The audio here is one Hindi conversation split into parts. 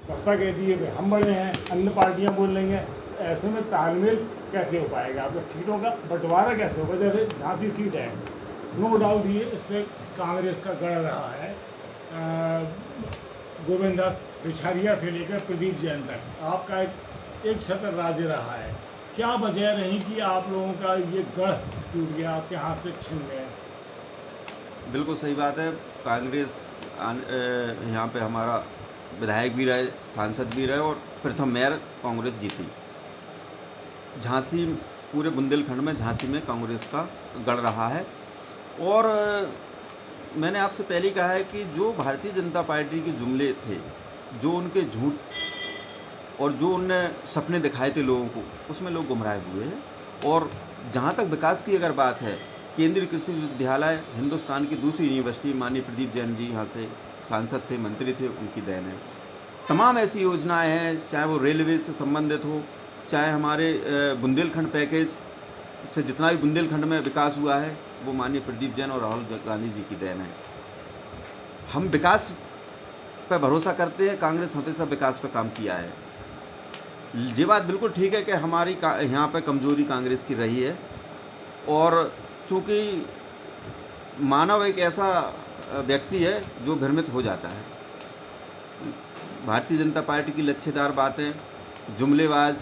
बसपा कहती है कि हम बड़े हैं, अन्य पार्टियां बोल रही हैं। ऐसे में तालमेल कैसे हो पाएगा? आपका सीटों का बंटवारा कैसे होगा? जैसे झांसी सीट है, नो डाउट ये इसमें कांग्रेस का गढ़ रहा है, गोविंद दास रिछारिया से लेकर प्रदीप जैन तक आपका एक छत्र राज्य रहा है। क्या वजह रही कि आप लोगों का ये गढ़ टूट गया, आपके हाथ से छिन गया? बिल्कुल सही बात है। कांग्रेस यहाँ पे हमारा विधायक भी रहे, सांसद भी रहे और प्रथम मेयर कांग्रेस जीती। झांसी, पूरे बुंदेलखंड में झांसी में कांग्रेस का गढ़ रहा है। और मैंने आपसे पहले ही कहा है कि जो भारतीय जनता पार्टी के जुमले थे, जो उनके झूठ और जो उनने सपने दिखाए थे लोगों को, उसमें लोग गुमराह हुए हैं। और जहाँ तक विकास की अगर बात है, केंद्रीय कृषि विश्वविद्यालय हिंदुस्तान की दूसरी यूनिवर्सिटी, माननीय प्रदीप जैन जी यहाँ से सांसद थे, मंत्री थे, उनकी देन है। तमाम ऐसी योजनाएं हैं, चाहे वो रेलवे से संबंधित हो, चाहे हमारे बुंदेलखंड पैकेज से जितना भी बुंदेलखंड में विकास हुआ है, वो माननीय प्रदीप जैन और राहुल गांधी जी की देन है। हम विकास पर भरोसा करते हैं, कांग्रेस हमेशा विकास पर काम किया है। ये बात बिल्कुल ठीक है कि हमारी यहाँ पे कमजोरी कांग्रेस की रही है। और चूँकि मानव एक ऐसा व्यक्ति है जो भ्रमित हो जाता है। भारतीय जनता पार्टी की लच्छेदार बातें, जुमलेबाज,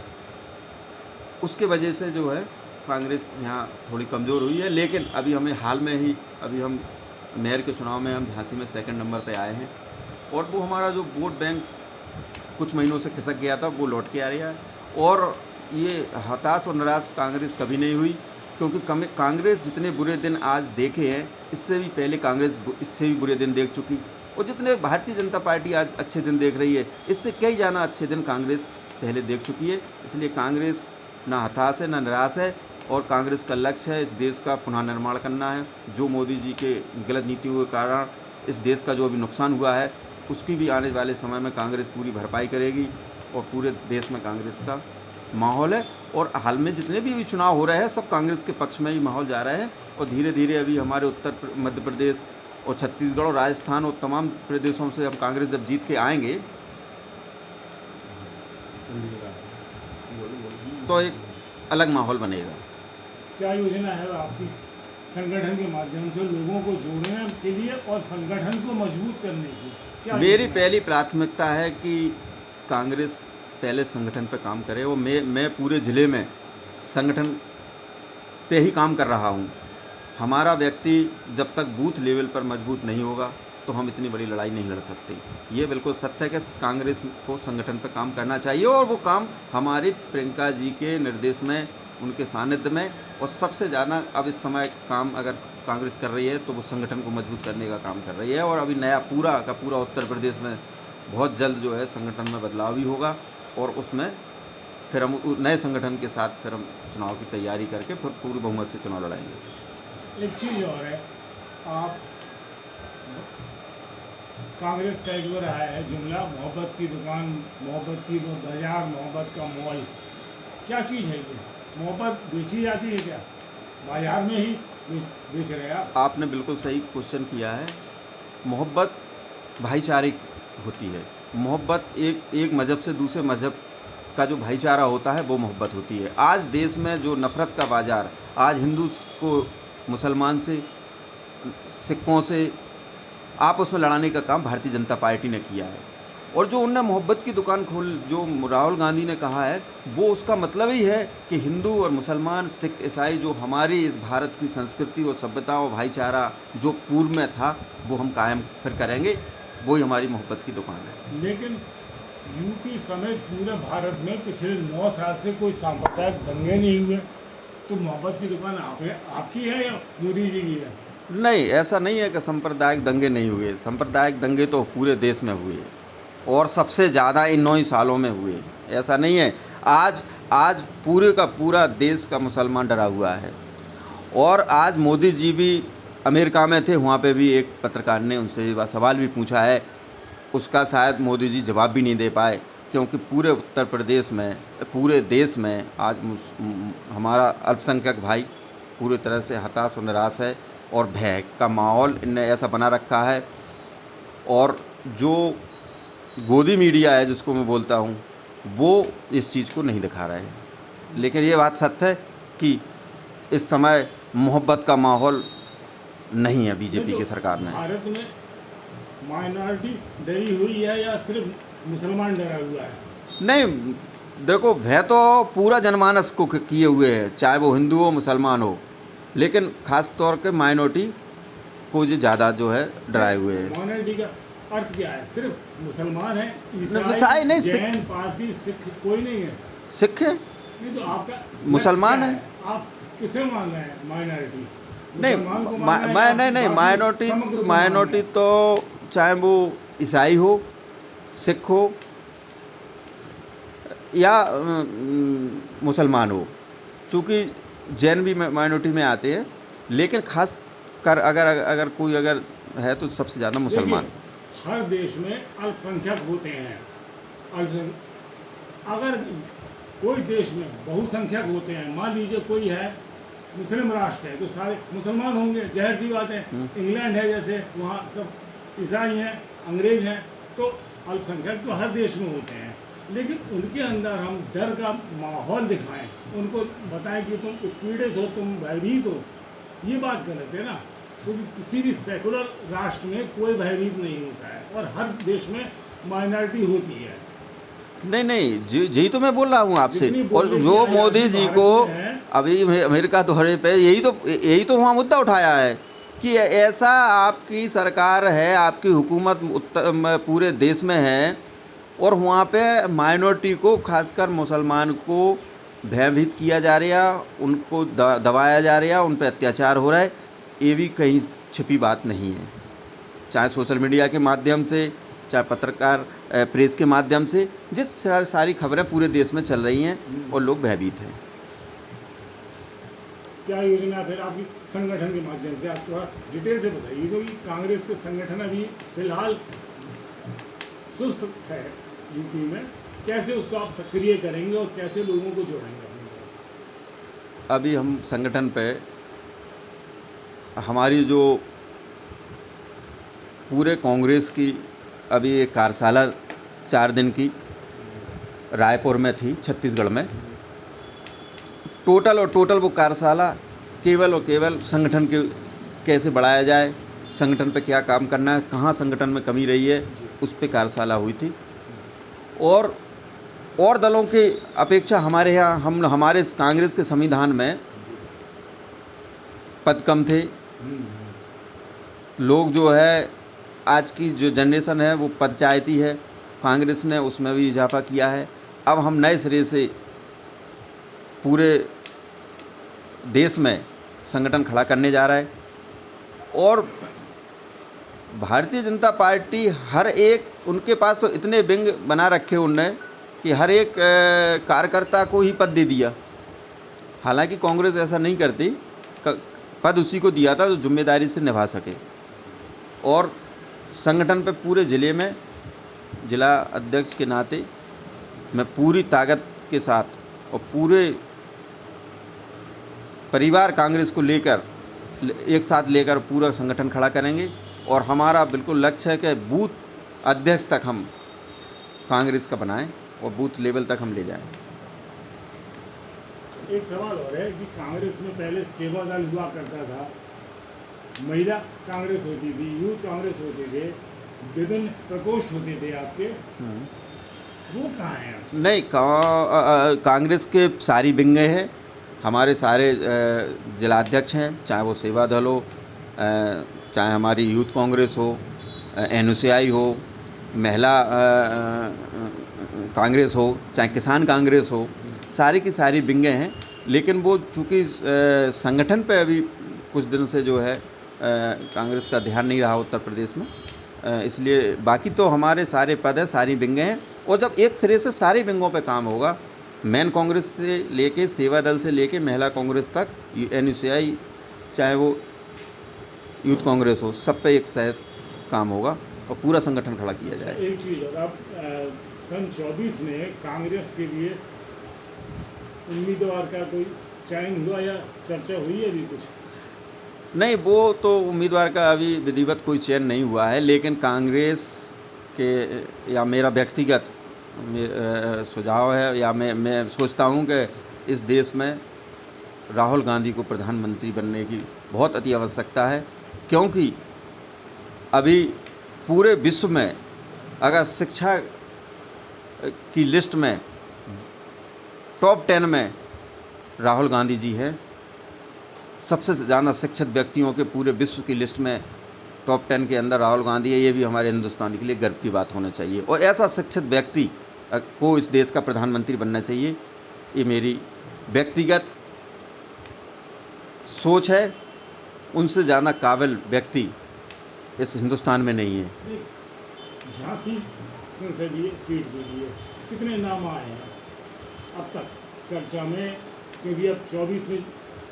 उसके वजह से जो है कांग्रेस यहाँ थोड़ी कमज़ोर हुई है। लेकिन अभी हमें हाल में ही, अभी हम मेयर के चुनाव में हम झांसी में 2nd नंबर पे आए हैं। और वो हमारा जो वोट बैंक कुछ महीनों से खिसक गया था, वो लौट के आ रहा है। और ये हताश और निराश कांग्रेस कभी नहीं हुई, क्योंकि कांग्रेस जितने बुरे दिन आज देखे हैं, इससे भी पहले कांग्रेस इससे भी बुरे दिन देख चुकी। और जितने भारतीय जनता पार्टी आज अच्छे दिन देख रही है, इससे कई ज़्यादा अच्छे दिन कांग्रेस पहले देख चुकी है। इसलिए कांग्रेस ना हताश है, ना निराश है। और कांग्रेस का लक्ष्य है इस देश का पुनर्निर्माण करना है। जो मोदी जी के गलत नीतियों के कारण इस देश का जो अभी नुकसान हुआ है, उसकी भी आने वाले समय में कांग्रेस पूरी भरपाई करेगी। और पूरे देश में कांग्रेस का माहौल है। और हाल में जितने भी चुनाव हो रहे हैं, सब कांग्रेस के पक्ष में ही माहौल जा रहा है। और धीरे धीरे अभी हमारे मध्य प्रदेश और छत्तीसगढ़ और राजस्थान और तमाम प्रदेशों से हम कांग्रेस जब जीत के आएंगे, तो एक अलग माहौल बनेगा। क्या योजना है आपकी संगठन के माध्यम से लोगों को जोड़ने के लिए और संगठन को मजबूत करने की? क्या मेरी योजना है? पहली प्राथमिकता है कि कांग्रेस पहले संगठन पर काम करे। और मैं पूरे ज़िले में संगठन पे ही काम कर रहा हूँ। हमारा व्यक्ति जब तक बूथ लेवल पर मजबूत नहीं होगा, तो हम इतनी बड़ी लड़ाई नहीं लड़ सकते। ये बिल्कुल सत्य है कि कांग्रेस को संगठन पर काम करना चाहिए। और वो काम हमारी प्रियंका जी के निर्देश में, उनके सानिध्य में। और सबसे ज़्यादा अब इस समय काम अगर कांग्रेस कर रही है, तो वो संगठन को मजबूत करने का काम कर रही है। और अभी नया पूरा का पूरा उत्तर प्रदेश में बहुत जल्द जो है संगठन में बदलाव भी होगा। और उसमें फिर हम नए संगठन के साथ फिर हम चुनाव की तैयारी करके फिर पूरी बहुमत से चुनाव लड़ाएंगे। एक चीज़ और है, आप कांग्रेस का एक वो रहा है जुमला, मोहब्बत की दुकान, मोहब्बत की बाजार, मोहब्बत का मॉल। क्या चीज़ है ये? मोहब्बत बेची जाती है क्या? बाजार में ही बेच रहे हैं आप? आपने बिल्कुल सही क्वेश्चन किया है। मोहब्बत भाईचारे होती है। मोहब्बत एक मज़हब से दूसरे मज़हब का जो भाईचारा होता है, वो मोहब्बत होती है। आज देश में जो नफ़रत का बाज़ार, आज हिंदू को मुसलमान से, सिखों से आपस में लड़ाने का काम भारतीय जनता पार्टी ने किया है। और जो उनने मोहब्बत की दुकान जो राहुल गांधी ने कहा है, वो उसका मतलब ही है कि हिंदू और मुसलमान, सिख, ईसाई, जो हमारी इस भारत की संस्कृति और सभ्यता और भाईचारा जो पूर्व में था, वो हम कायम फिर करेंगे। वही हमारी मोहब्बत की दुकान है। लेकिन यूपी समेत पूरे भारत में पिछले 9 साल से कोई सांप्रदायिक दंगे नहीं हुए, तो मोहब्बत की दुकान आपकी है या मोदी जी की है? नहीं, ऐसा नहीं है कि सांप्रदायिक दंगे नहीं हुए। सांप्रदायिक दंगे तो पूरे देश में हुए, और सबसे ज़्यादा इन 9 ही सालों में हुए। ऐसा नहीं है। आज आज पूरे का पूरा देश का मुसलमान डरा हुआ है। और आज मोदी जी भी अमेरिका में थे, वहाँ पे भी एक पत्रकार ने उनसे सवाल भी पूछा है। उसका शायद मोदी जी जवाब भी नहीं दे पाए, क्योंकि पूरे उत्तर प्रदेश में, पूरे देश में आज हमारा अल्पसंख्यक भाई पूरी तरह से हताश और निराश है। और भय का माहौल इनने ऐसा बना रखा है। और जो गोदी मीडिया है जिसको मैं बोलता हूँ, वो इस चीज़ को नहीं दिखा रहे हैं। लेकिन ये बात सत्य है कि इस समय मोहब्बत का माहौल नहीं है बीजेपी नहीं की तो सरकार में। भारत में माइनॉरिटी डरी हुई है या सिर्फ मुसलमान डरा हुआ है? नहीं, देखो भय तो पूरा जनमानस को किए हुए है, चाहे वो हिंदू हो मुसलमान हो, लेकिन खास तौर के माइनॉरिटी को जो ज़्यादा जो है डराए हुए हैं। माइनॉरिटी का अर्थ क्या है? सिर्फ मुसलमान है, ईसाई ईसाई नहीं, जैन पारसी सिख कोई नहीं है? सिख है, नहीं तो आपका मुसलमान लक्ष्य है। क्या आप किसे मान रहे हैं माइनॉरिटी? नहीं, मुसलमान को मान रहे हैं या नहीं, बाकी माइनॉरिटी समग्र को मान रहे हैं? तो चाहे वो ईसाई हो, सिख हो या मुसलमान हो, चूँकि जैन भी माइनॉरिटी में आते हैं, लेकिन खास कर अगर कोई अगर है तो सबसे ज़्यादा मुसलमान। देखिए, हर देश में अल्पसंख्यक होते हैं। अगर कोई देश में बहुसंख्यक होते हैं, मान लीजिए कोई है मुस्लिम राष्ट्र है तो सारे मुसलमान होंगे, जाहिर सी बात है। इंग्लैंड है जैसे, वहाँ सब ईसाई हैं, अंग्रेज हैं, तो अल्पसंख्यक तो हर देश में होते हैं। लेकिन उनके अंदर हम डर का माहौल दिखाएं, उनको बताएं कि तुम उत्पीड़ित हो, तुम भयभीत हो, ये बात गलत है ना। क्योंकि किसी भी सेकुलर राष्ट्र में कोई भयभीत नहीं होता है और हर देश में माइनॉरिटी होती है। नहीं, यही तो मैं बोल रहा हूँ आपसे। जितनी और बोलने जो की आज़ादी मोदी जी भारत को में है, अभी अमेरिका दौरे पे यही तो वहाँ मुद्दा उठाया है कि ऐसा आपकी सरकार है, आपकी हुकूमत पूरे देश में है, और वहाँ पे माइनॉरिटी को, खासकर मुसलमान को भयभीत किया जा रहा है, उनको दबाया जा रहा है, उन पे अत्याचार हो रहा है। ये भी कहीं छिपी बात नहीं है, चाहे सोशल मीडिया के माध्यम से, चाहे पत्रकार प्रेस के माध्यम से, जिस सारी खबरें पूरे देश में चल रही हैं और लोग भयभीत हैं। क्या योजना फिर आपकी संगठन के माध्यम से? आप थोड़ा डिटेल से बताइए, क्योंकि कांग्रेस के संगठन अभी फिलहाल सुस्त है यूपी में। कैसे उसको आप सक्रिय करेंगे और कैसे लोगों को जोड़ेंगे अपनी तरफ? अभी हम संगठन पे हमारी जो पूरे कांग्रेस की अभी एक कार्यशाला 4 दिन की रायपुर में थी, छत्तीसगढ़ में। टोटल वो कार्यशाला केवल और केवल संगठन के कैसे बढ़ाया जाए, संगठन पे क्या काम करना है, कहाँ संगठन में कमी रही है, उस पे कार्यशाला हुई थी। और दलों के अपेक्षा हमारे यहाँ हमारे कांग्रेस के संविधान में पद कम थे। लोग जो है, आज की जो जनरेशन है वो पद चाहती है, कांग्रेस ने उसमें भी इजाफा किया है। अब हम नए सिरे से पूरे देश में संगठन खड़ा करने जा रहा है, और भारतीय जनता पार्टी हर एक, उनके पास तो इतने विंग बना रखे उनने कि हर एक कार्यकर्ता को ही पद दे दिया। हालांकि कांग्रेस ऐसा नहीं करती, पद उसी को दिया था जो जिम्मेदारी से निभा सके। और संगठन पे पूरे ज़िले में जिला अध्यक्ष के नाते मैं पूरी ताकत के साथ और पूरे परिवार कांग्रेस को लेकर एक साथ लेकर पूरा संगठन खड़ा करेंगे। और हमारा बिल्कुल लक्ष्य है कि बूथ अध्यक्ष तक हम कांग्रेस का बनाएं और बूथ लेवल तक हम ले जाएं। एक सवाल और है कि कांग्रेस में पहले सेवा दल हुआ करता था, महिला कांग्रेस होती थी, यूथ कांग्रेस होते थे, विभिन्न प्रकोष्ठ होते थे आपके, वो कहाँ हैं? नहीं, कांग्रेस के सारी विंगें हैं, हमारे सारे जिलाध्यक्ष हैं, चाहे वो सेवा दल हो, चाहे हमारी यूथ कांग्रेस हो, NUCI हो, महिला कांग्रेस हो, चाहे किसान कांग्रेस हो, सारी की सारी विंगें हैं। लेकिन वो चूँकि संगठन पे अभी कुछ दिनों से जो है कांग्रेस का ध्यान नहीं रहा उत्तर प्रदेश में, इसलिए बाकी तो हमारे सारे पद हैं, सारी विंगें हैं। और जब एक सिरे से सारी विंगों पे काम होगा, मेन कांग्रेस से लेके, सेवा दल से लेके महिला कांग्रेस तक, NUCI चाहे वो यूथ कांग्रेस हो, सब पे एक साथ काम होगा और पूरा संगठन खड़ा किया जाए। एक चीज़ और, अब सन 24 में कांग्रेस के लिए उम्मीदवार का कोई चयन हुआ या चर्चा हुई है अभी कुछ? नहीं, वो तो उम्मीदवार का अभी विधिवत कोई चयन नहीं हुआ है, लेकिन कांग्रेस कि या मेरा व्यक्तिगत सुझाव है, या मैं सोचता हूँ कि इस देश में राहुल गांधी को प्रधानमंत्री बनने की बहुत अति आवश्यकता है, क्योंकि अभी पूरे विश्व में अगर शिक्षा की लिस्ट में टॉप 10 में राहुल गांधी जी हैं। सबसे ज़्यादा शिक्षित व्यक्तियों के पूरे विश्व की लिस्ट में टॉप 10 के अंदर राहुल गांधी है। ये भी हमारे हिंदुस्तान के लिए गर्व की बात होना चाहिए, और ऐसा शिक्षित व्यक्ति को इस देश का प्रधानमंत्री बनना चाहिए। ये मेरी व्यक्तिगत सोच है। उनसे ज़्यादा काबिल व्यक्ति इस हिंदुस्तान में नहीं है। झांसी संसदीय सीट के लिए कितने नाम आए हैं अब तक चर्चा में, क्योंकि अब 24 में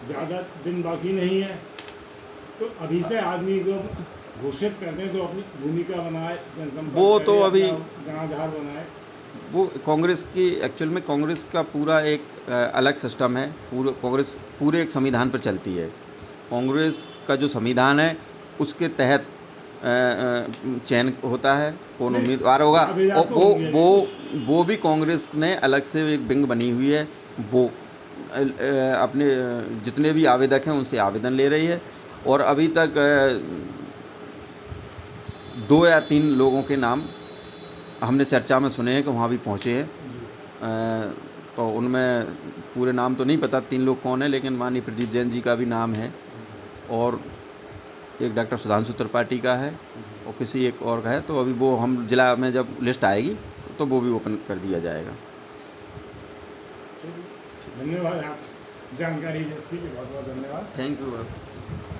ज़्यादा दिन बाकी नहीं है, तो अभी से आदमी को घोषित कर दें तो अपनी भूमिका बनाए, जनसंपर्क वो तो अभी जनाधार बनाए। वो कांग्रेस की एक्चुअल में कांग्रेस का पूरा एक अलग सिस्टम है। कांग्रेस पूरे एक संविधान पर चलती है। कांग्रेस का जो संविधान है उसके तहत चयन होता है, कौन उम्मीदवार होगा। और वो भी कांग्रेस ने अलग से एक विंग बनी हुई है। वो अपने जितने भी आवेदक हैं उनसे आवेदन ले रही है, और अभी तक 2 या 3 लोगों के नाम हमने चर्चा में सुने हैं कि वहाँ भी पहुँचे हैं। तो उनमें पूरे नाम तो नहीं पता 3 लोग कौन है, लेकिन माननीय प्रदीप जैन जी का भी नाम है, और एक डॉक्टर सुधांशु त्रिपाठी का है, और किसी एक और का है। तो अभी वो हम जिला में जब लिस्ट आएगी तो वो भी ओपन कर दिया जाएगा। धन्यवाद, आप जानकारी देने के लिए बहुत बहुत धन्यवाद। Thank you.